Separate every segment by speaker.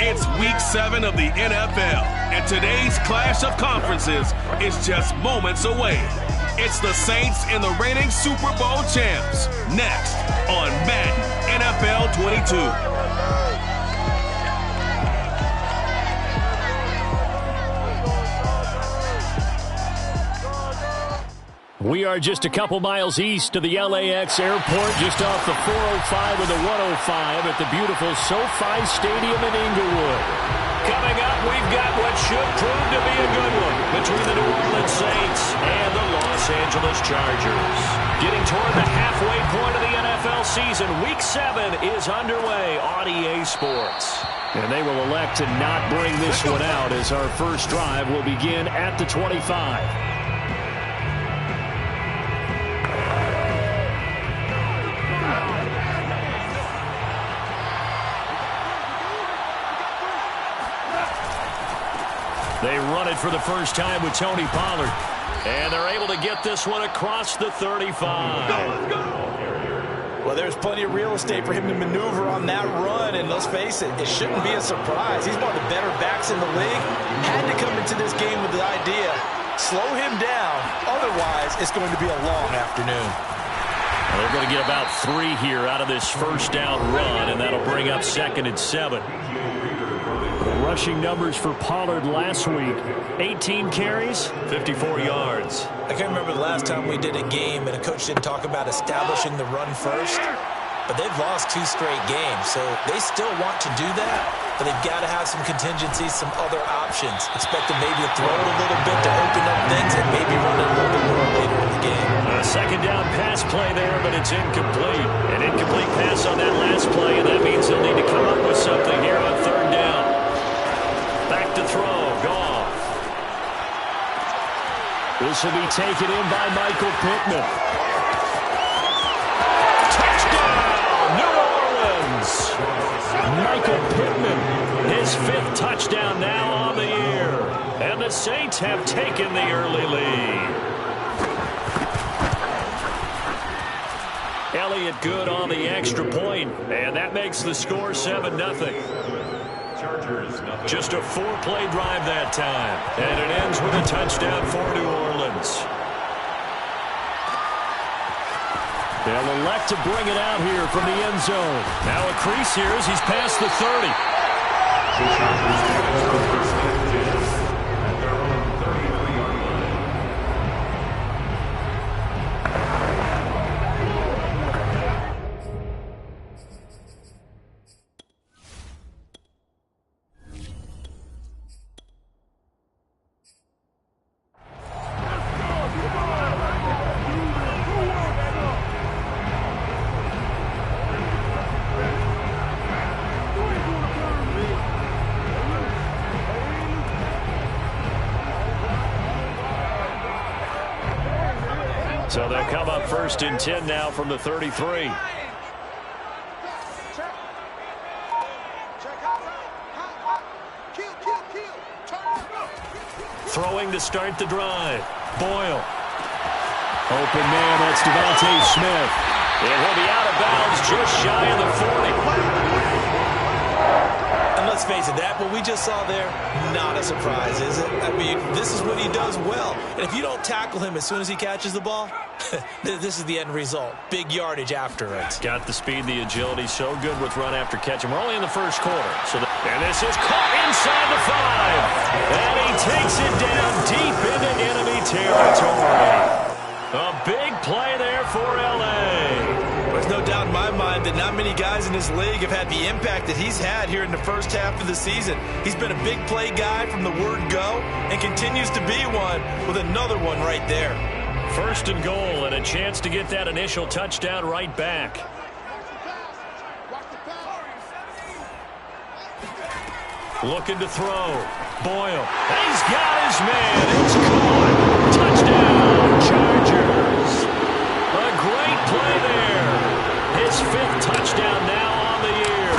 Speaker 1: It's Week 7 of the NFL, and today's clash of conferences is just moments away. It's the Saints and the reigning Super Bowl champs. Next on Madden NFL 22.
Speaker 2: We are just a couple miles east of the LAX airport, just off the 405 and the 105 at the beautiful SoFi Stadium in Inglewood. Coming up, we've got what should prove to be a good one between the New Orleans Saints and the Los Angeles Chargers. Getting toward the halfway point of the NFL season, Week 7 is underway on EA Sports. And they will elect to not bring this one out as our first drive will begin at the 25. They run it for the first time with Tony Pollard. And they're able to get this one across the 35.
Speaker 3: Well, there's plenty of real estate for him to maneuver on that run. And let's face it, it shouldn't be a surprise. He's one of the better backs in the league. Had to come into this game with the idea, slow him down. Otherwise, it's going to be a long afternoon.
Speaker 2: Well, they're going to get about 3 here out of this first down run, and that'll bring up 2nd and 7. Rushing numbers for Pollard last week, 18 carries, 54 yards.
Speaker 3: I can't remember the last time we did a game and a coach didn't talk about establishing the run first, but they've lost 2 straight games, so they still want to do that, but they've got to have some contingencies, some other options. Expect them maybe to throw it a little bit to open up things and maybe run it a little bit more later in the game.
Speaker 2: A 2nd down pass play there, but it's incomplete. An incomplete pass on that last play, and that means they'll need to come up with something here on 3rd down. Back to throw, Goff. This will be taken in by Michael Pittman. Touchdown, New Orleans! Michael Pittman, his 5th touchdown now on the year. And the Saints have taken the early lead. Elliott good on the extra point, and that makes the score 7-0. Just a 4-play drive that time. And it ends with a touchdown for New Orleans. They'll elect to bring it out here from the end zone. Now a crease here as he's past the 30. So they'll come up 1st and 10 now from the 33. Throwing to start the drive. Boyle. Open man, that's Devontae Smith. It will be out of bounds just shy of the 40.
Speaker 3: And let's face it, that what we just saw there, not a surprise, is it? I mean, this is what he does well. And if you don't tackle him as soon as he catches the ball, this is the end result. Big yardage after it.
Speaker 2: Got the speed, the agility, so good with run after catch. And we're only in the first quarter. And this is caught inside the 5. And he takes it down deep into enemy territory. A big play there for L.A.
Speaker 3: There's no doubt in my mind that not many guys in this league have had the impact that he's had here in the first half of the season. He's been a big play guy from the word go and continues to be one with another one right there.
Speaker 2: 1st and goal and a chance to get that initial touchdown right back. Looking to throw. Boyle. And he's got his man. It's caught. Touchdown, Chargers. A great play there. His 5th touchdown now on the year.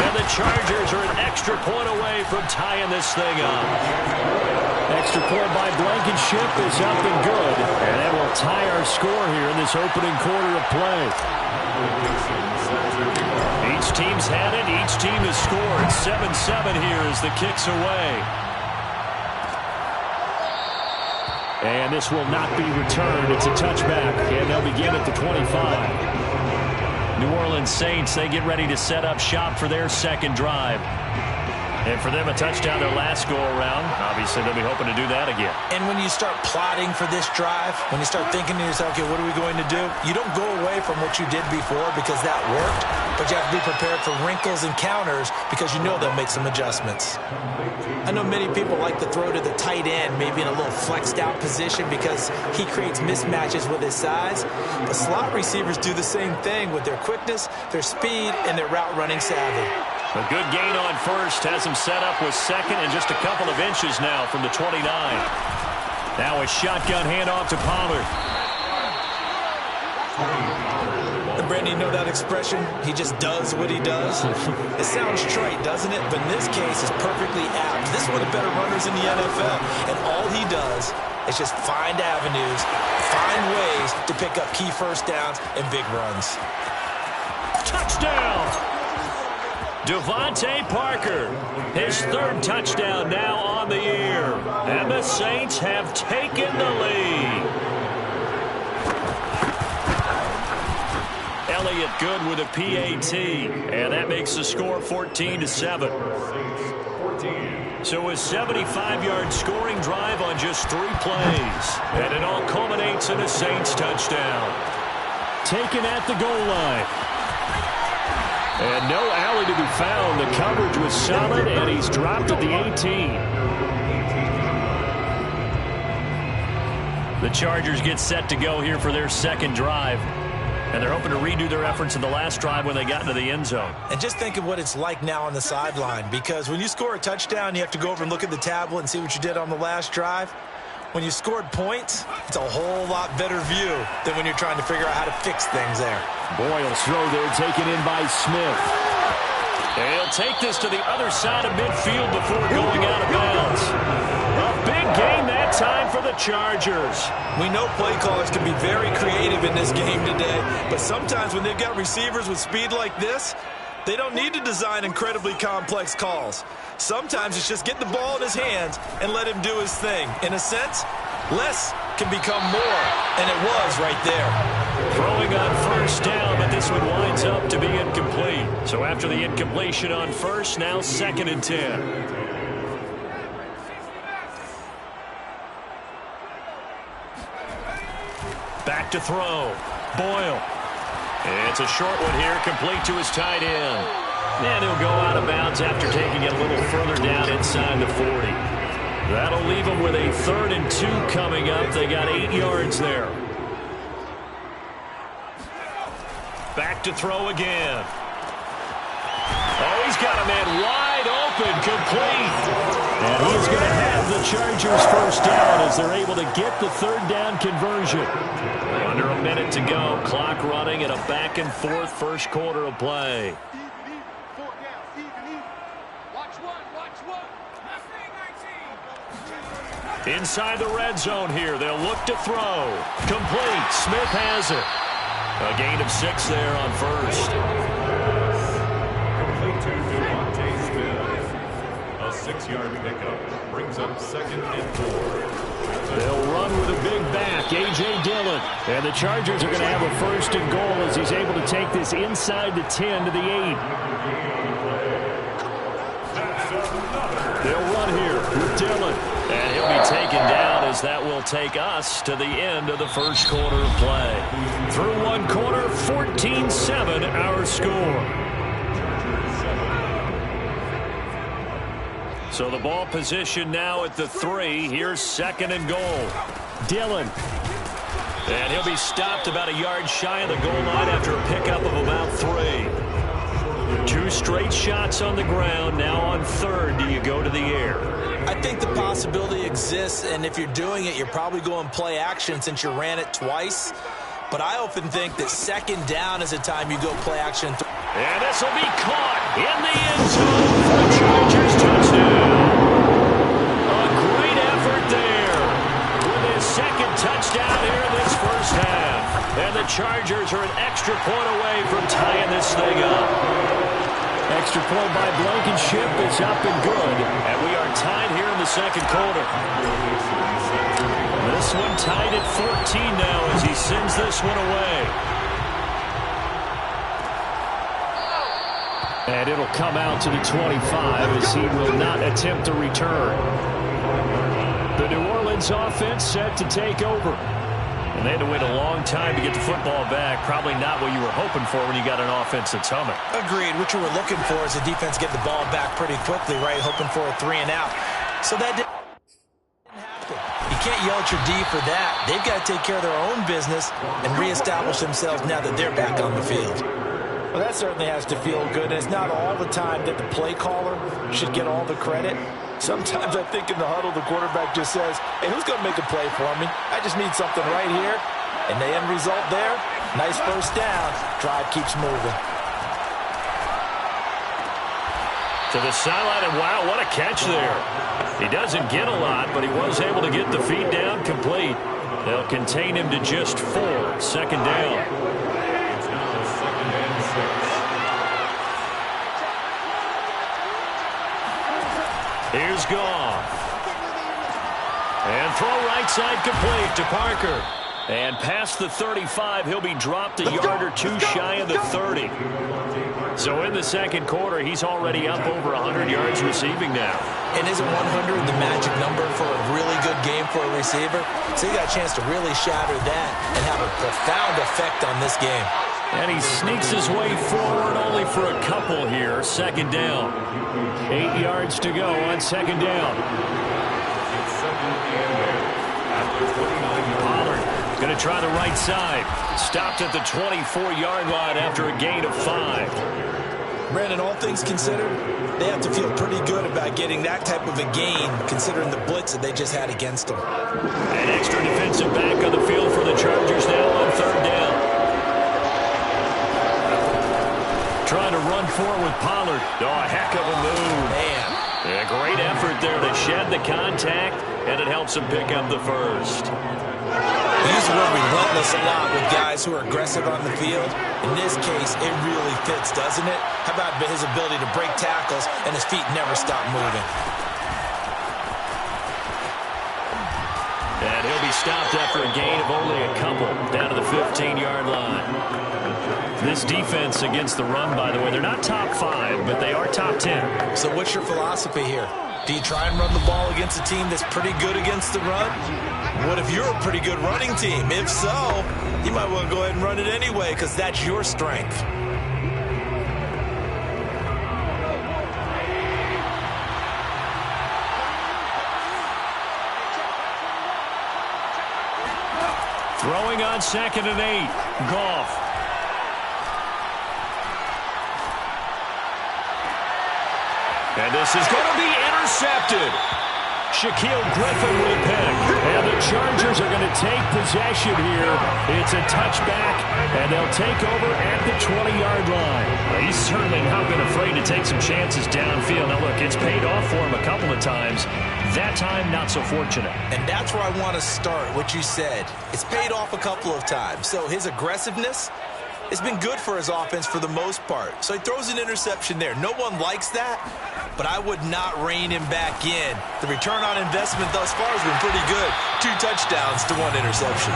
Speaker 2: And the Chargers are an extra point away from tying this thing up. Extra point by Blankenship is up and good. And that will tie our score here in this opening quarter of play. Each Each team's had it. Each team has scored. 7-7 here as the kick's away. And this will not be returned. It's a touchback, and they'll begin at the 25. New Orleans Saints, they get ready to set up shop for their second drive. And for them, a touchdown their last go-around. Obviously, they'll be hoping to do that again.
Speaker 3: And when you start plotting for this drive, when you start thinking to yourself, okay, what are we going to do? You don't go away from what you did before because that worked, but you have to be prepared for wrinkles and counters because you know they'll make some adjustments. I know many people like to throw to the tight end, maybe in a little flexed out position because he creates mismatches with his size. But slot receivers do the same thing with their quickness, their speed, and their route running savvy.
Speaker 2: A good gain on first has him set up with second and just a couple of inches now from the 29. Now a shotgun handoff to Pollard.
Speaker 3: And Brandon, you know that expression? He just does what he does. It sounds trite, doesn't it? But in this case, it's perfectly apt. This is one of the better runners in the NFL. And all he does is just find avenues, find ways to pick up key first downs and big runs.
Speaker 2: Touchdown! Devontae Parker, his third touchdown now on the year. And the Saints have taken the lead. Elliott good with a PAT, and that makes the score 14-7. So a 75-yard scoring drive on just 3 plays. And it all culminates in a Saints touchdown. Taken at the goal line. And no alley to be found. The coverage was solid, and he's dropped at the 18. The Chargers get set to go here for their second drive. And they're hoping to redo their efforts in the last drive when they got into the end zone.
Speaker 3: And just think of what it's like now on the sideline. Because when you score a touchdown, you have to go over and look at the tablet and see what you did on the last drive. When you scored points, it's a whole lot better view than when you're trying to figure out how to fix things there.
Speaker 2: Boyle's throw there taken in by Smith. And he'll take this to the other side of midfield before going out of bounds. A big gain that time for the Chargers.
Speaker 3: We know play callers can be very creative in this game today, but sometimes when they've got receivers with speed like this, they don't need to design incredibly complex calls. Sometimes it's just get the ball in his hands and let him do his thing. In a sense, less can become more, and it was right there.
Speaker 2: Throwing on first down, but this one winds up to be incomplete. So after the incompletion on first, now 2nd and 10. Back to throw. Boyle. It's a short one here, complete to his tight end. And he'll go out of bounds after taking it a little further down inside the 40. That'll leave them with a 3rd and 2 coming up. They got 8 yards there. Back to throw again. Oh, he's got a man wide open, complete. And he's going to have the Chargers first down as they're able to get the 3rd down conversion. Under a minute to go. Clock running at a back and forth first quarter of play. Inside the red zone here. They'll look to throw. Complete. Smith has it. A gain of 6 there on first.
Speaker 4: Complete to Devontae Smith. A 6-yard pickup brings up 2nd and 4.
Speaker 2: They'll run with a big back, A.J. Dillon. And the Chargers are going to have a 1st and goal as he's able to take this inside the 10 to the 8. They'll run here with Dillon. And he'll be taken down as that will take us to the end of the first quarter of play. Through one quarter, 14-7 our score. So the ball position now at the 3. Here's 2nd and goal. Dillon. And he'll be stopped about a yard shy of the goal line after a pickup of about 3. 2 straight shots on the ground. Now on 3rd, do you go to the air?
Speaker 3: I think the possibility exists, and if you're doing it, you're probably going play action since you ran it twice. But I often think that 2nd down is a time you go play action.
Speaker 2: And this will be caught in the end zone for the Chargers touchdown. A great effort there with his 2nd touchdown here in this first half. And the Chargers are an extra point away from tying this thing up. Extra point by Blankenship is up and good. And we are tied here in the second quarter. This one tied at 14 now as he sends this one away. And it'll come out to the 25 as he will not attempt a return. The New Orleans offense set to take over. And they had to wait a long time to get the football back. Probably not what you were hoping for when you got an offense that's humming.
Speaker 3: Agreed. What you were looking for is the defense get the ball back pretty quickly, right? Hoping for a 3-and-out. So that didn't happen. You can't yell at your D for that. They've got to take care of their own business and reestablish themselves now that they're back on the field. Well, that certainly has to feel good. And it's not all the time that the play caller should get all the credit. Sometimes I think in the huddle, the quarterback just says, hey, who's going to make a play for me? I just need something right here. And the end result there, nice first down. Drive keeps moving.
Speaker 2: To the sideline, and wow, what a catch there. He doesn't get a lot, but he was able to get the feed down complete. They'll contain him to just 4. Second down.
Speaker 4: It's now 2nd and 6.
Speaker 2: Here's Goff. And throw right side complete to Parker. And past the 35, he'll be dropped a yard or two shy of the 30. So in the second quarter, he's already up over 100 yards receiving now.
Speaker 3: And isn't 100 the magic number for a really good game for a receiver? So he got a chance to really shatter that and have a profound effect on this game.
Speaker 2: And he sneaks his way forward only for a couple here. Second down. 8 yards to go on second down.
Speaker 4: It's 2nd and 8 after 29 yards.
Speaker 2: Pollard going to try the right side. Stopped at the 24-yard line after a gain of 5.
Speaker 3: Brandon, all things considered, they have to feel pretty good about getting that type of a gain considering the blitz that they just had against them.
Speaker 2: An extra defensive back on the field for the Chargers now on third down. Trying to run forward with Pollard. Oh, a heck of a move.
Speaker 3: Man.
Speaker 2: A great effort there to shed the contact, and it helps him pick up the first.
Speaker 3: We use the word relentless a lot with guys who are aggressive on the field. In this case, it really fits, doesn't it? How about his ability to break tackles and his feet never stop moving?
Speaker 2: And he'll be stopped after a gain of only a couple, down to the 15-yard line. This defense against the run, by the way, they're not top 5, but they are top 10.
Speaker 3: So what's your philosophy here? Do you try and run the ball against a team that's pretty good against the run? What if you're a pretty good running team? If so, you might want to go ahead and run it anyway because that's your strength.
Speaker 2: Throwing on 2nd and 8. Goff. And this is going to be intercepted. Shaquille Griffin with a pick. And the Chargers are going to take possession here. It's a touchback, and they'll take over at the 20-yard line. Well, he's certainly not been afraid to take some chances downfield. Now, look, it's paid off for him a couple of times. That time, not so fortunate.
Speaker 3: And that's where I want to start, what you said. It's paid off a couple of times. So his aggressiveness has been good for his offense for the most part. So he throws an interception there. No one likes that, but I would not rein him back in. The return on investment thus far has been pretty good. 2 touchdowns to 1 interception.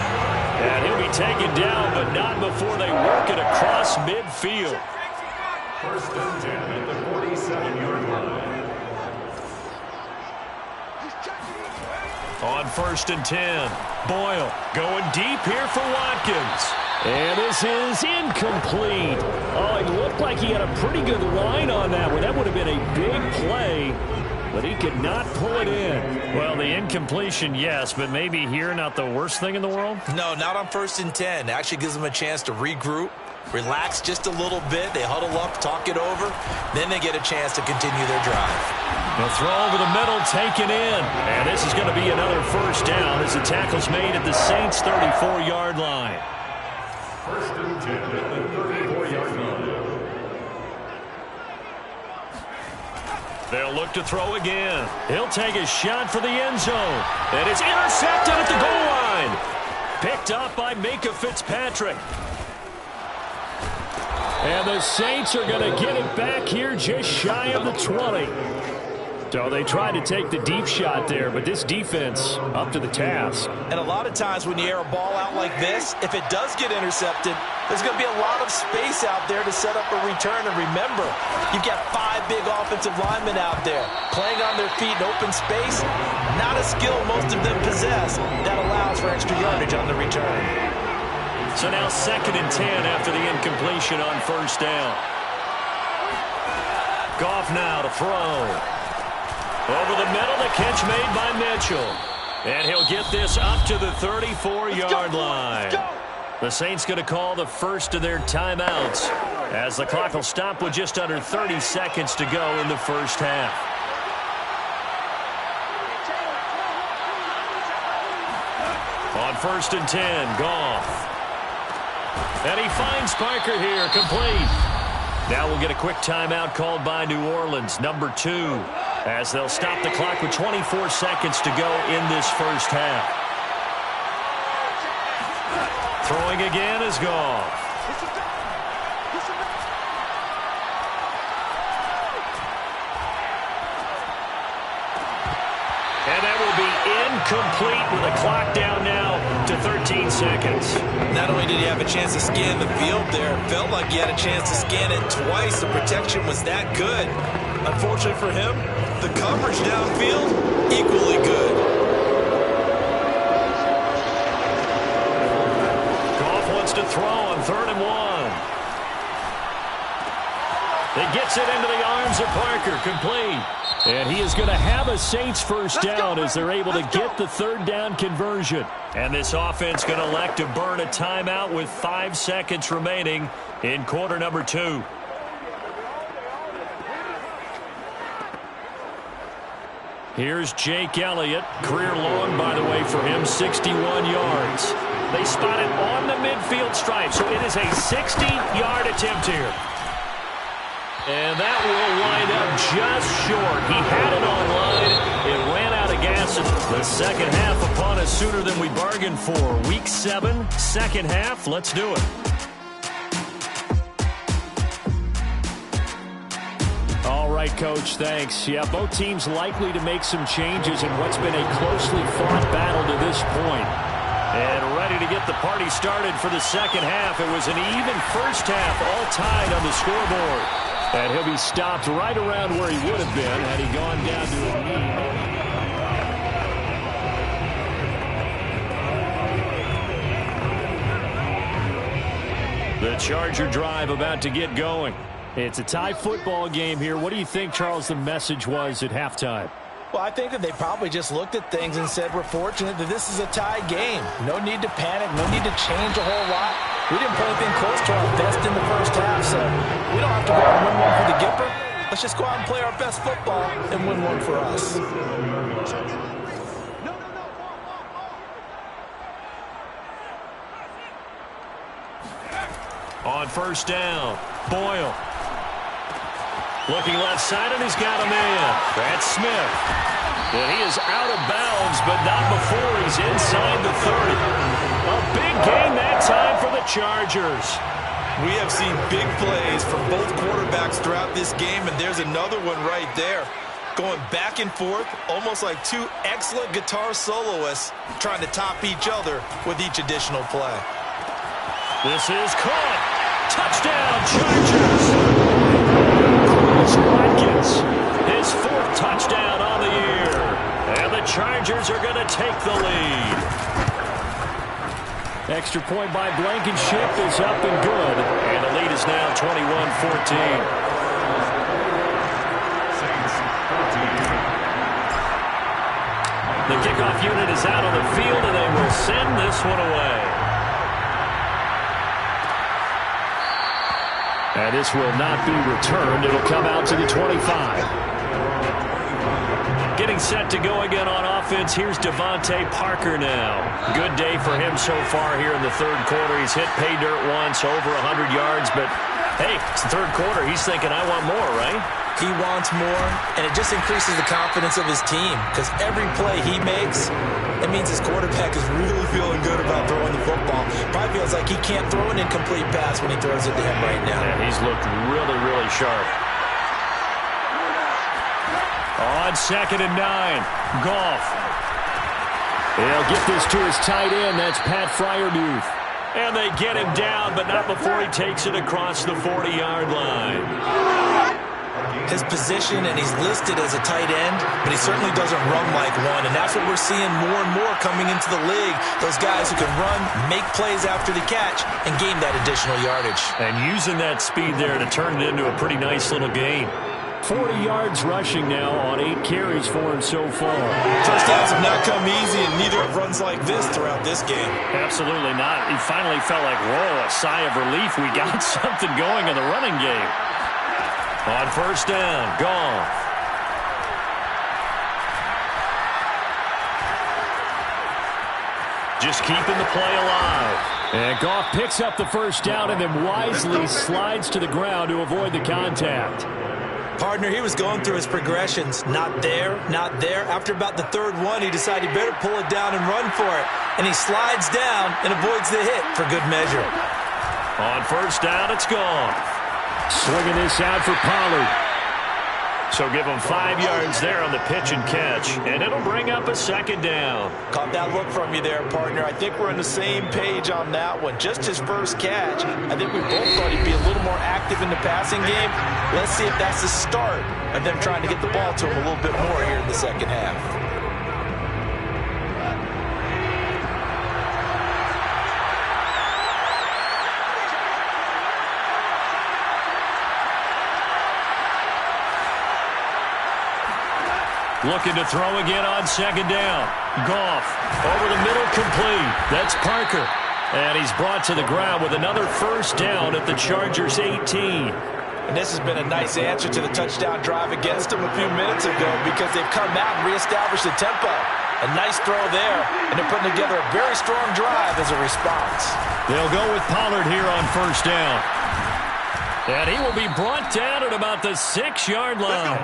Speaker 2: And he'll be taken down, but not before they work it across midfield.
Speaker 4: 1st and 10 at the 47-yard line.
Speaker 2: On 1st and 10, Boyle going deep here for Watkins. And this is incomplete. Oh, it looked like he had a pretty good line on that one. That would have been a big play, but he could not pull it in. Well, the incompletion, yes, but maybe here not the worst thing in the world?
Speaker 3: No, not on 1st and 10. It actually gives them a chance to regroup, relax just a little bit. They huddle up, talk it over. Then they get a chance to continue their drive.
Speaker 2: The throw over the middle, taken in. And this is going to be another first down as the tackle's made at the Saints' 34-yard line.
Speaker 4: 1st and 10 at the 34-yard line.
Speaker 2: They'll look to throw again. He'll take a shot for the end zone. And it's intercepted at the goal line. Picked up by Minkah Fitzpatrick. And the Saints are going to get it back here just shy of the 20. So they tried to take the deep shot there, but this defense up to the task.
Speaker 3: And a lot of times when you air a ball out like this, if it does get intercepted, there's going to be a lot of space out there to set up a return. And remember, you've got 5 big offensive linemen out there playing on their feet in open space. Not a skill most of them possess that allows for extra yardage on the return.
Speaker 2: So now 2nd and 10 after the incompletion on 1st down. Goff now to throw. Over the middle, the catch made by Mitchell. And he'll get this up to the 34-yard line. The Saints going to call the first of their timeouts as the clock will stop with just under 30 seconds to go in the first half. On 1st and 10, Goff. And he finds Parker here, complete. Now we'll get a quick timeout called by New Orleans, number 2, as they'll stop the clock with 24 seconds to go in this first half. Throwing again is Goff. And that will be incomplete with the clock down now to 13 seconds.
Speaker 3: Not only did he have a chance to scan the field there, it felt like he had a chance to scan it twice. The protection was that good. Unfortunately for him, the coverage downfield, equally good.
Speaker 2: Goff wants to throw on 3rd and 1. He gets it into the arms of Parker, complete. And he is going to have a Saints first down as they're able to get the 3rd down conversion. And this offense going to elect to burn a timeout with 5 seconds remaining in quarter number 2. Here's Jake Elliott. Career long, by the way, for him, 61 yards. They spot it on the midfield stripe, so it is a 60-yard attempt here. And that will wind up just short. He had it online. It ran out of gas. The second half upon us sooner than we bargained for. Week 7, second half. Let's do it. All right, Coach, thanks. Yeah, both teams likely to make some changes in what's been a closely fought battle to this point. And ready to get the party started for the second half. It was an even first half, all tied on the scoreboard. And he'll be stopped right around where he would have been had he gone down to a knee. The Charger drive about to get going. It's a tie football game here. What do you think, Charles, the message was at halftime?
Speaker 3: Well, I think that they probably just looked at things and said, we're fortunate that this is a tie game. No need to panic. No need to change a whole lot. We didn't play anything close to our best in the first half, so we don't have to go out and win one for the Gipper. Let's just go out and play our best football and win one for us.
Speaker 2: On 1st down, Boyle. Looking left side, and he's got a man. That's Smith. And he is out of bounds, but not before he's inside the 30. A big gain that time for the Chargers.
Speaker 3: We have seen big plays from both quarterbacks throughout this game, and there's another one right there. Going back and forth, almost like 2 excellent guitar soloists trying to top each other with each additional play.
Speaker 2: This is caught. Touchdown, Chargers. Chris Watkins, his 4th touchdown on the year. And the Chargers are going to take the lead. Extra point by Blankenship is up and good. And the lead is now 21-14. The kickoff unit is out on the field, and they will send this one away. And this will not be returned. It'll come out to the 25. Getting set to go again on offense. Here's Devontae Parker now. Good day for him so far here in the 3rd quarter. He's hit pay dirt once, over 100 yards. But, hey, it's the 3rd quarter. He's thinking, I want more, right?
Speaker 3: He wants more, and it just increases the confidence of his team because every play he makes, it means his quarterback is really feeling good about throwing the football. Probably feels like he can't throw an incomplete pass when he throws it to him right now.
Speaker 2: Yeah, he's looked really, really sharp. On 2nd and 9, Goff. He'll get this to his tight end. That's Pat Freiermuth. And they get him down, but not before he takes it across the 40-yard line.
Speaker 3: His position, and he's listed as a tight end, but he certainly doesn't run like one, and that's what we're seeing more and more coming into the league. Those guys who can run, make plays after the catch, and gain that additional yardage.
Speaker 2: And using that speed there to turn it into a pretty nice little gain. 40 yards rushing now on 8 carries for him so far.
Speaker 3: First downs have not come easy, and neither have runs like this throughout this game.
Speaker 2: Absolutely not. He finally felt like, whoa, a sigh of relief. We got something going in the running game. On 1st down, Goff. Just keeping the play alive. And Goff picks up the 1st down and then wisely slides to the ground to avoid the contact.
Speaker 3: Partner, he was going through his progressions. Not there, not there. After about the 3rd one, he decided he better pull it down and run for it. And he slides down and avoids the hit for good measure.
Speaker 2: On 1st down, it's Goff. Swinging this out for Pollard. So give him 5 yards there on the pitch and catch. And it'll bring up a 2nd down.
Speaker 3: Caught that look from you there, partner. I think we're on the same page on that one. Just his first catch. I think we both thought he'd be a little more active in the passing game. Let's see if that's the start of them trying to get the ball to him a little bit more here in the 2nd half.
Speaker 2: Looking to throw again on 2nd down. Goff over the middle, complete. That's Parker. And he's brought to the ground with another 1st down at the Chargers' 18.
Speaker 3: And this has been a nice answer to the touchdown drive against them a few minutes ago because they've come out and reestablished the tempo. A nice throw there, and they're putting together a very strong drive as a response.
Speaker 2: They'll go with Pollard here on 1st down. And he will be brought down at about the 6-yard line.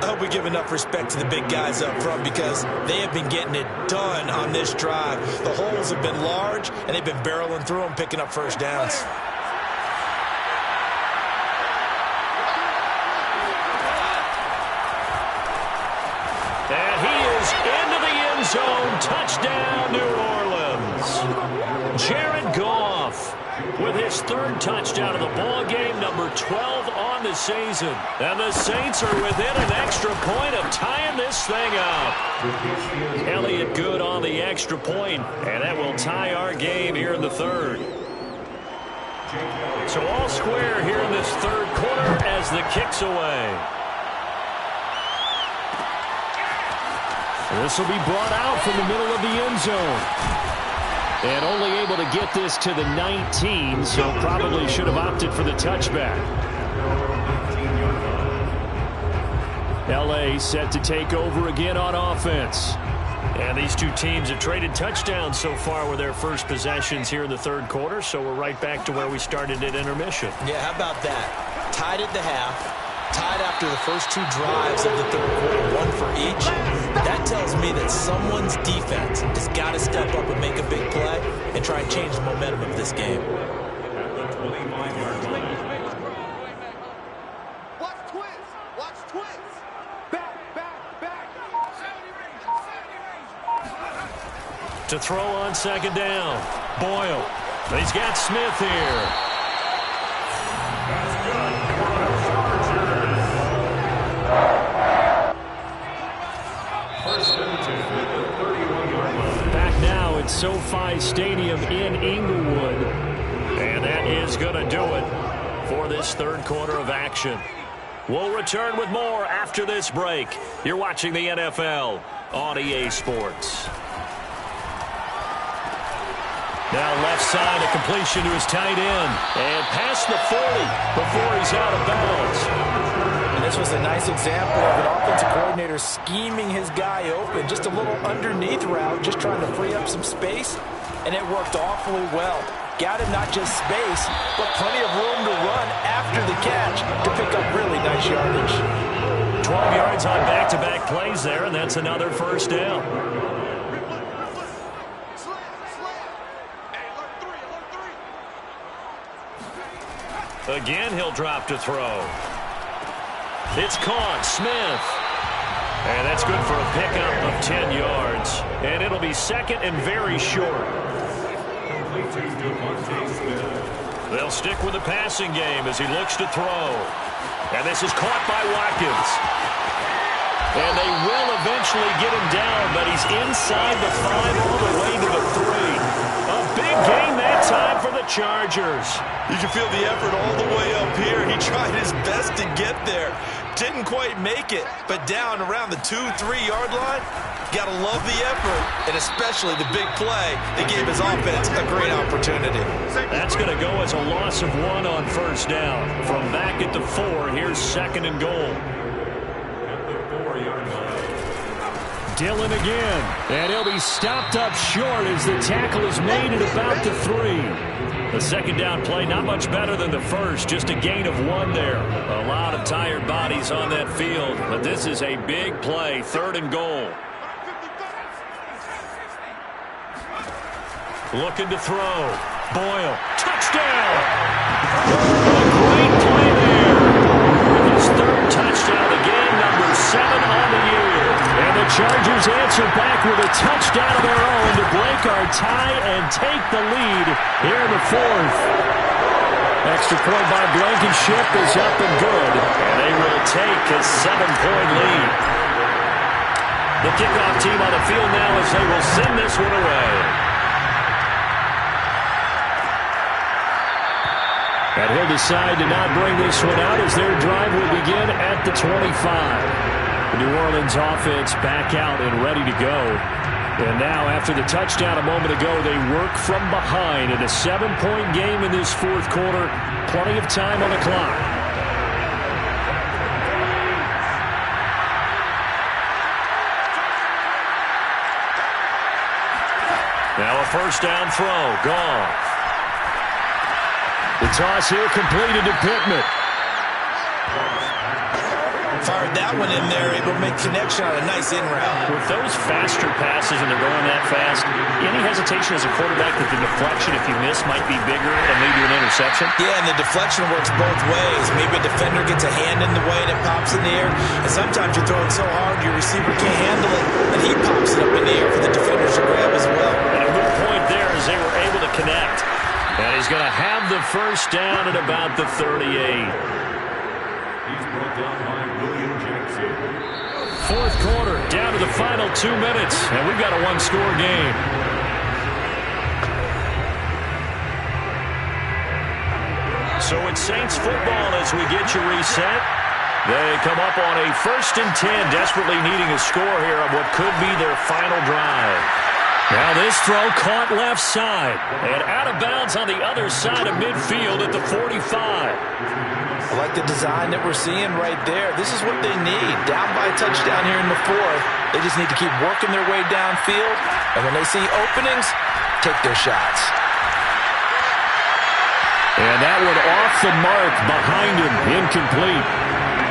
Speaker 3: I hope we give enough respect to the big guys up front because they have been getting it done on this drive. The holes have been large, and they've been barreling through them, picking up 1st downs.
Speaker 2: And he is into the end zone. Touchdown, New Orleans. Jared Goff with his 3rd touchdown of the ball game, number 12 on the season. And the Saints are within an extra point of tying this thing up. Elliott good on the extra point, and that will tie our game here in the 3rd. So all square here in this 3rd quarter as the kick's away. This will be brought out from the middle of the end zone. And only able to get this to the 19, so probably should have opted for the touchback. L.A. set to take over again on offense. And these two teams have traded touchdowns so far with their first possessions here in the 3rd quarter, so we're right back to where we started at intermission.
Speaker 3: Yeah, how about that? Tied at the half. Tied after the first 2 drives of the 3rd quarter, 1 for each. That tells me that someone's defense has got to step up and make a big play and try and change the momentum of this game.
Speaker 5: Watch twins! Watch twins! Back!
Speaker 2: To throw on 2nd down. Boyle. He's got Smith here. Back now at SoFi Stadium in Inglewood. And that is going to do it for this 3rd quarter of action. We'll return with more after this break. You're watching the NFL on EA Sports. Now left side, a completion to his tight end. And past the 40 before he's out of bounds.
Speaker 3: And this was a nice example of an offensive coordinator scheming his guy open. Just a little underneath route, just trying to free up some space. And it worked awfully well. got him not just space, but plenty of room to run after the catch to pick up really nice yardage.
Speaker 2: 12 yards on back-to-back plays there, and that's another first down. Again, he'll drop to throw. It's caught. Smith. And that's good for a pickup of 10 yards. And it'll be second and very short. They'll stick with the passing game as he looks to throw. And this is caught by Watkins. And they will eventually get him down, but he's inside the 5 all the way to the 3. A big gain that time for the Chargers.
Speaker 3: You can feel the effort all the way up here. He tried his best to get there. Didn't quite make it, but down around the 2-3 yard line, gotta love the effort, and especially the big play that gave his offense a great opportunity.
Speaker 2: That's going to go as a loss of 1 on first down. From back at the 4, here's second and goal. Dillon again, and he'll be stopped up short as the tackle is made at about the 3. The second down play, not much better than the first, just a gain of 1 there. A lot of tired bodies on that field, but this is a big play, third and goal. Looking to throw. Boyle, touchdown! A great play there. His third touchdown of the game, number 7 on the year. And the Chargers answer back with a touchdown of their own to break our tie and take the lead here in the 4th. Extra point by Blankenship is up and good. And they will take a 7-point lead. The kickoff team on the field now as they will send this one away. And he'll decide to not bring this one out as their drive will begin at the 25. The New Orleans offense back out and ready to go. And now, after the touchdown a moment ago, they work from behind in a 7-point game in this 4th quarter. Plenty of time on the clock. Now a first down throw. Gone. The toss here completed to Pittman.
Speaker 3: Fired that one in there, able to make connection on a nice in route.
Speaker 2: With those faster passes and they're going that fast, any hesitation as a quarterback that the deflection, if you miss, might be bigger and maybe an interception?
Speaker 3: Yeah, and the deflection works both ways. Maybe a defender gets a hand in the way and it pops in the air, and sometimes you throw it so hard your receiver can't handle it, and he pops it up in the air for the defenders to grab as well.
Speaker 2: And a good point there as they were able to connect. And he's going to have the first down at about the 38.
Speaker 4: He's brought down by William Jackson.
Speaker 2: 4th quarter, down to the final 2 minutes, and we've got a 1-score game. So it's Saints football as we get you reset. They come up on a 1st and 10, desperately needing a score here on what could be their final drive. Now this throw caught left side and out of bounds on the other side of midfield at the 45.
Speaker 3: I like the design that we're seeing right there. This is what they need. Down by a touchdown here in the 4th. They just need to keep working their way downfield. And when they see openings, take their shots.
Speaker 2: And that one off the mark behind him. Incomplete.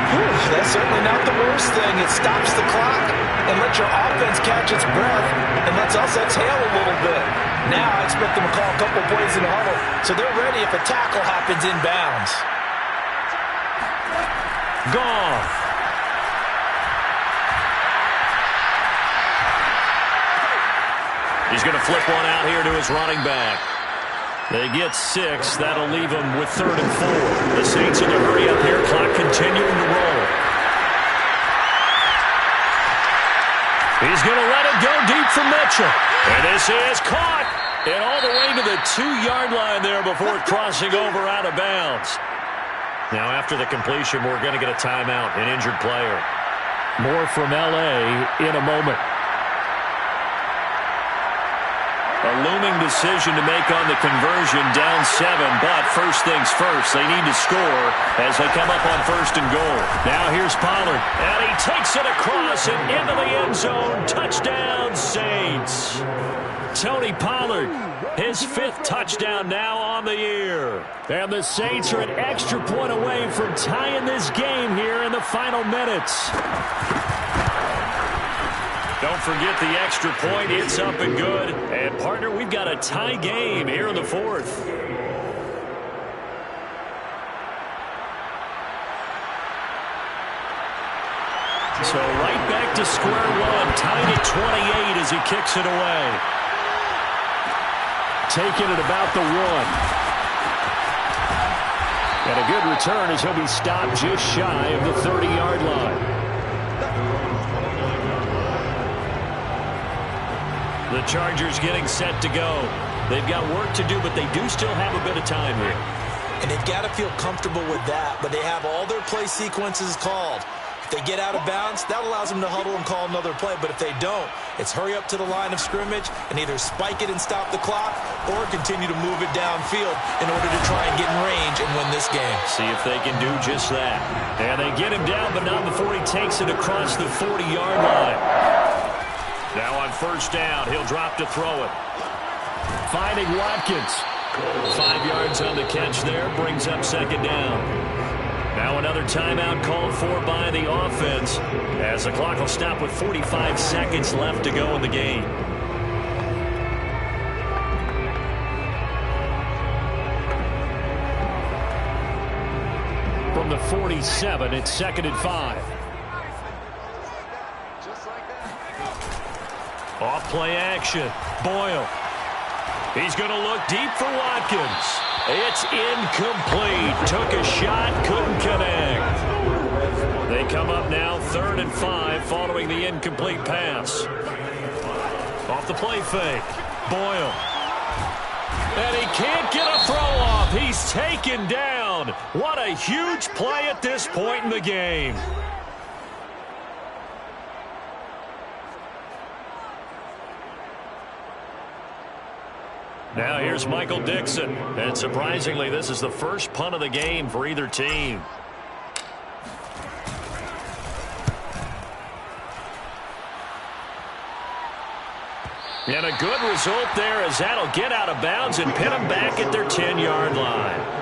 Speaker 3: Whew, that's certainly not the worst thing. It stops the clock and lets your offense catch its breath and lets us exhale a little bit. Now I expect them to call a couple plays in the huddle so they're ready if a tackle happens inbounds.
Speaker 2: Gone. He's going to flip one out here to his running back. They get 6. That'll leave them with 3rd and 4. The Saints in a hurry up here. Clock continuing to roll. He's going to let it go deep for Mitchell. And this is caught. And all the way to the 2-yard line there before crossing over out of bounds. Now after the completion, we're going to get a timeout, an injured player. More from L.A. in a moment. A looming decision to make on the conversion, down 7, but first things first, they need to score as they come up on 1st and goal. Now here's Pollard, and he takes it across and into the end zone. Touchdown, Saints. Tony Pollard, his 5th touchdown now on the year. And the Saints are an extra point away from tying this game here in the final minutes. Don't forget the extra point. It's up and good. And, partner, we've got a tie game here in the 4th. So right back to square one. Tied at 28 as he kicks it away. Taking it about the 1. And a good return as he'll be stopped just shy of the 30-yard line. The Chargers getting set to go. They've got work to do, but they do still have a bit of time here.
Speaker 3: And they've got to feel comfortable with that, but they have all their play sequences called. If they get out of bounds, that allows them to huddle and call another play. But if they don't, it's hurry up to the line of scrimmage and either spike it and stop the clock or continue to move it downfield in order to try and get in range and win this game.
Speaker 2: See if they can do just that. And they get him down, but not before he takes it across the 40-yard line. Now on 1st down, he'll drop to throw it. Finding Watkins. 5 yards on the catch there, brings up 2nd down. Now another timeout called for by the offense as the clock will stop with 45 seconds left to go in the game. From the 47, it's 2nd and 5. Off play action. Boyle. He's going to look deep for Watkins. It's incomplete. Took a shot, couldn't connect. They come up now 3rd and 5 following the incomplete pass. Off the play fake. Boyle. And he can't get a throw off. He's taken down. What a huge play at this point in the game. Now here's Michael Dixon. And surprisingly, this is the first punt of the game for either team. And a good result there as that'll get out of bounds and pin them back at their 10-yard line.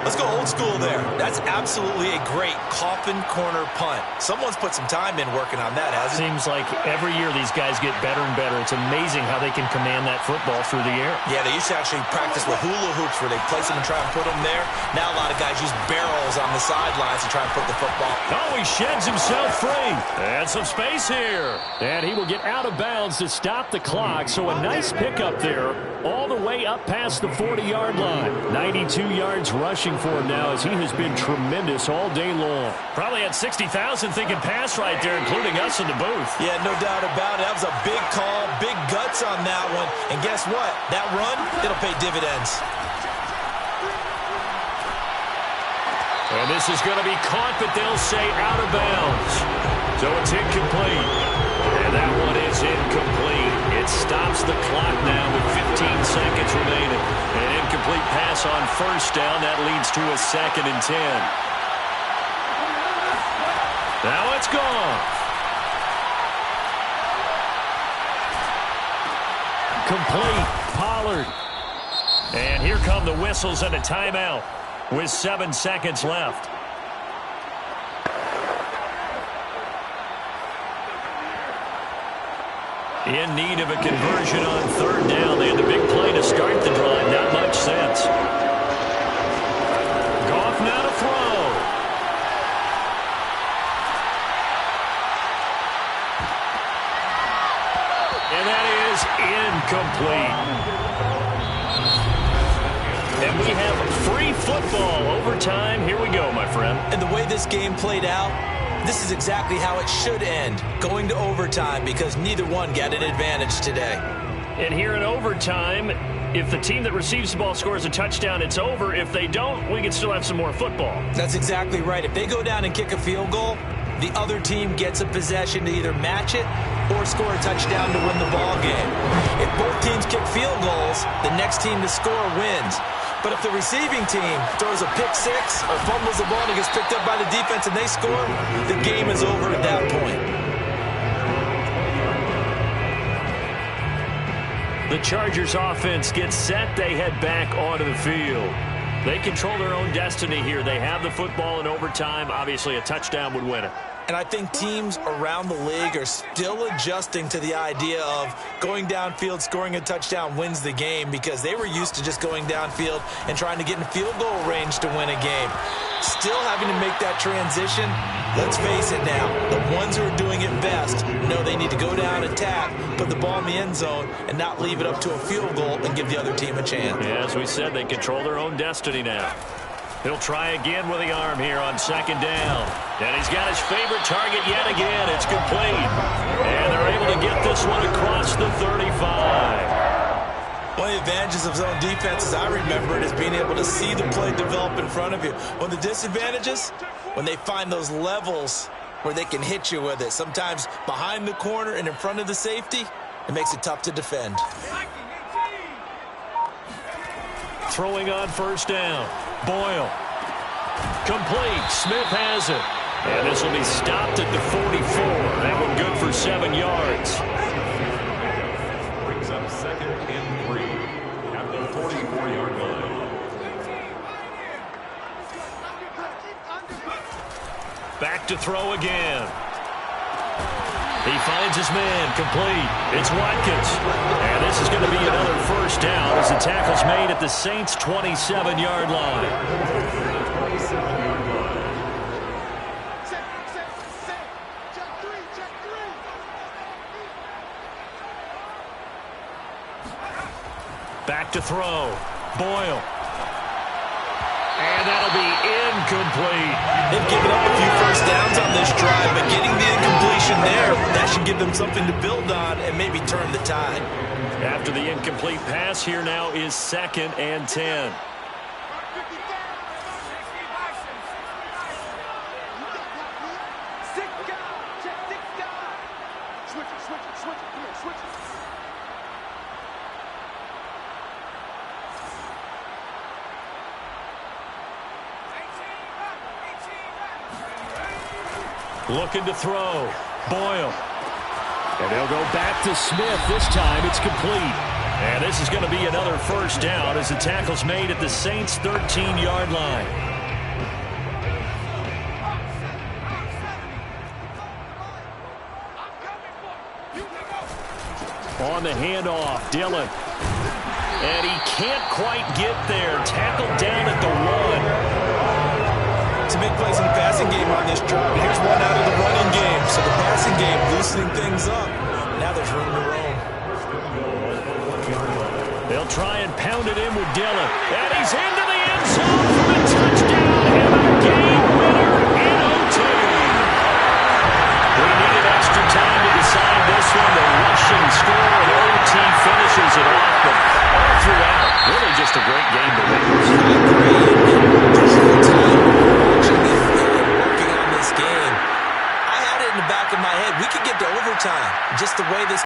Speaker 3: Let's go old school there. That's absolutely a great coffin corner punt. Someone's put some time in working on that, hasn't it?
Speaker 2: Seems like every year these guys get better and better. It's amazing how they can command that football through the air.
Speaker 3: Yeah, they used to actually practice with hula hoops where they place them and try and put them there. Now a lot of guys use barrels on the sidelines to try and put the football.
Speaker 2: Oh, he sheds himself free. And some space here. And he will get out of bounds to stop the clock. So a nice pickup there all the way up past the 40-yard line. 92 yards rushing for him now as he has been tremendous all day long. Probably had 60,000 thinking pass right there, including us in the booth.
Speaker 3: Yeah, no doubt about it. That was a big call, big guts on that one. And guess what? That run, it'll pay dividends.
Speaker 2: And this is going to be caught, but they'll say out of bounds. So it's incomplete. And that one is incomplete. It stops the clock now with 15 seconds remaining. An incomplete pass on 1st down. That leads to a 2nd and 10. Now it's gone. Complete. Pollard. And here come the whistles and a timeout with 7 seconds left. In need of a conversion on 3rd down. They had the big play to start the drive. Not much sense. Goff now to throw. And that is incomplete. And we have free football overtime. Here we go, my friend.
Speaker 3: And the way this game played out, this is exactly how it should end, going to overtime, because neither one got an advantage today.
Speaker 2: And here in overtime, if the team that receives the ball scores a touchdown, it's over. If they don't, we can still have some more football.
Speaker 3: That's exactly right. If they go down and kick a field goal, the other team gets a possession to either match it or score a touchdown to win the ball game. If both teams kick field goals, the next team to score wins. But if the receiving team throws a pick six or fumbles the ball and it gets picked up by the defense and they score, the game is over at that point.
Speaker 2: The Chargers offense gets set. They head back onto the field. They control their own destiny here. They have the football in overtime. Obviously, a touchdown would win it.
Speaker 3: And I think teams around the league are still adjusting to the idea of going downfield, scoring a touchdown wins the game, because they were used to just going downfield and trying to get in field goal range to win a game. Still having to make that transition. Let's face it now, the ones who are doing it best know they need to go down, attack, put the ball in the end zone, and not leave it up to a field goal and give the other team a chance.
Speaker 2: Yeah, as we said, they control their own destiny now. He'll try again with the arm here on second down. And he's got his favorite target yet again. It's complete. And they're able to get this one across the 35.
Speaker 3: One of the advantages of zone defense, as I remember it, is being able to see the play develop in front of you. One of the disadvantages, when they find those levels where they can hit you with it, sometimes behind the corner and in front of the safety, it makes it tough to defend.
Speaker 2: Throwing on first down. Boyle. Complete. Smith has it. And this will be stopped at the 44. That one good for 7 yards.
Speaker 4: Brings up 2nd and 3 at the 44-yard line.
Speaker 2: Back to throw again. He finds his man, complete. It's Watkins. And this is going to be another first down as the tackle's made at the Saints' 27-yard line. Back to throw. Boyle. And that'll be incomplete.
Speaker 3: They've given up a few first downs on this drive, but getting the incompletion there, that should give them something to build on and maybe turn the tide.
Speaker 2: After the incomplete pass, here now is 2nd and 10. Looking to throw. Boyle. And they'll go back to Smith. This time it's complete. And this is going to be another first down as the tackle's made at the Saints' 13-yard line. On the handoff, Dillon. And he can't quite get there. Tackled down at the 1.
Speaker 3: To make plays in the passing game on this drive. Here's one out of the running game. So the passing game loosening things up. Now there's room to roam.
Speaker 2: They'll try and pound it in with Dillon. And he's into the end zone for the touchdown and a game winner in OT. We needed extra time to decide this one. The Russian score and OT finishes it off. But all throughout, really just a great game to witness.
Speaker 3: Back in my head, we could get to overtime just the way this